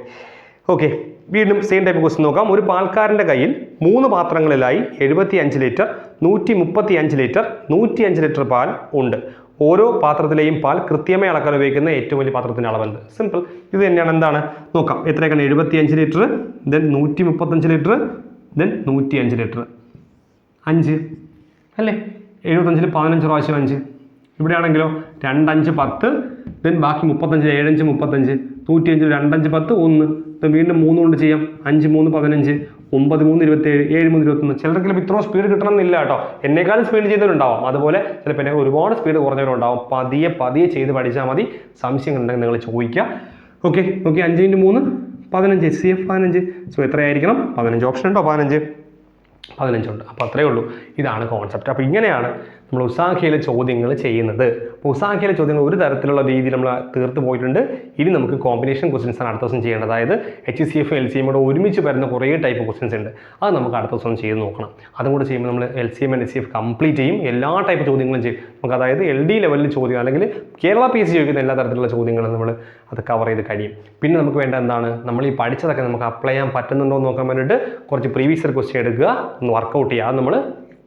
ഓക്കെ, വീണ്ടും സെയിം ടൈപ്പ് ക്വസ്റ്റ്യൻ നോക്കാം. ഒരു പാൽക്കാരൻ്റെ കയ്യിൽ 3 പാത്രങ്ങളിലായി 75 ലിറ്റർ 135 ലിറ്റർ 105 ലിറ്റർ പാൽ ഉണ്ട്. ഓരോ പാത്രത്തിലെയും പാൽ കൃത്യമായി അളക്കാൻ ഉപയോഗിക്കുന്ന ഏറ്റവും വലിയ പാത്രത്തിൻ്റെ അളവുണ്ട്. സിമ്പിൾ, ഇത് തന്നെയാണ്. എന്താണ് നോക്കാം, എത്രയൊക്കെയാണ്, 75 litre, then 135 litre, then 105 litre, 5 അല്ലേ? 75ൽ 15 പ്രാവശ്യം 5. ഇവിടെയാണെങ്കിലോ 2 5 10, ദെൻ ബാക്കി 35, 7 5 35, 105 2 5 10 1, വീണ്ടും 3 കൊണ്ട് ചെയ്യാം, 5 3 15, 9 3 27, 7 3 21. ചിലർക്കെങ്കിലും ഇത്രയും സ്പീഡ് കിട്ടണമെന്നില്ല കേട്ടോ, എന്നെക്കാളും സ്പീഡ് ചെയ്തവരുണ്ടാവും, അതുപോലെ ചിലപ്പോൾ എന്നെ ഒരുപാട് സ്പീഡ് കുറഞ്ഞവരുണ്ടാവും. പതിയെ ചെയ്ത് പഠിച്ചാൽ മതി. സംശയം ഉണ്ടെങ്കിൽ നിങ്ങൾ ചോദിക്കുക. Okay 5 × 3 15, HCF 15. സോ എത്രയായിരിക്കണം, 15 ഓപ്ഷൻ ഉണ്ടോ, 15 ഉണ്ട്. അപ്പോൾ അത്രയേ ഉള്ളൂ. ഇതാണ് കോൺസെപ്റ്റ്. അപ്പോൾ ഇങ്ങനെയാണ് നമ്മൾ ഉസാഖയിലെ ചോദ്യങ്ങൾ ചെയ്യുന്നത്. അപ്പോൾ ഉസാഖയിലെ ചോദ്യങ്ങൾ ഒരു തരത്തിലുള്ള രീതിയിൽ നമ്മൾ തീർത്ത് പോയിട്ടുണ്ട്. ഇനി നമുക്ക് കോമ്പിനേഷൻ ക്വസ്റ്റ്യൻസ് ആണ് അടുത്ത ദിവസം ചെയ്യേണ്ടത്. അതായത് HCF LCM കൂടെ ഒരുമിച്ച് വരുന്ന കുറേ ടൈപ്പ് ക്വസ്റ്റ്യൻസ് ഉണ്ട്. അത് നമുക്ക് അടുത്ത ദിവസം ചെയ്ത് നോക്കണം. അതും കൂടെ ചെയ്യുമ്പോൾ നമ്മൾ LCM and HCF കംപ്ലീറ്റ് ചെയ്യും. എല്ലാ ടൈപ്പ് ചോദ്യങ്ങളും ചെയ്യും. നമുക്ക് അതായത് LD ലെവലിൽ ചോദ്യം അല്ലെങ്കിൽ കേരള PSC ചോദിക്കുന്ന എല്ലാ തരത്തിലുള്ള ചോദ്യങ്ങളും നമ്മൾ അത് കവർ ചെയ്ത് കഴിയും. പിന്നെ നമുക്ക് വേണ്ട എന്താണ്, നമ്മൾ ഈ പഠിച്ചതൊക്കെ നമുക്ക് അപ്ലൈ ചെയ്യാൻ പറ്റുന്നുണ്ടോ എന്ന് നോക്കാൻ വേണ്ടിയിട്ട് കുറച്ച് പ്രീവിയസ് ഇയർ ക്വസ്റ്റ്യൻ എടുക്കുക, ഒന്ന് വർക്കൗട്ട് ചെയ്യുക. അത് നമ്മൾ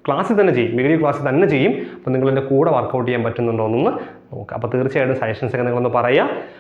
ക്ലാസ്സിൽ തന്നെ ചെയ്യും, വീഡിയോ ക്ലാസ്സിൽ തന്നെ ചെയ്യും. അപ്പോൾ നിങ്ങൾ എൻ്റെ കൂടെ വർക്കൗട്ട് ചെയ്യാൻ പറ്റുന്നുണ്ടോ എന്നൊന്ന് നോക്കുക. അപ്പോൾ തീർച്ചയായിട്ടും സജഷൻസ് ഒക്കെ നിങ്ങളൊന്ന് പറയുക.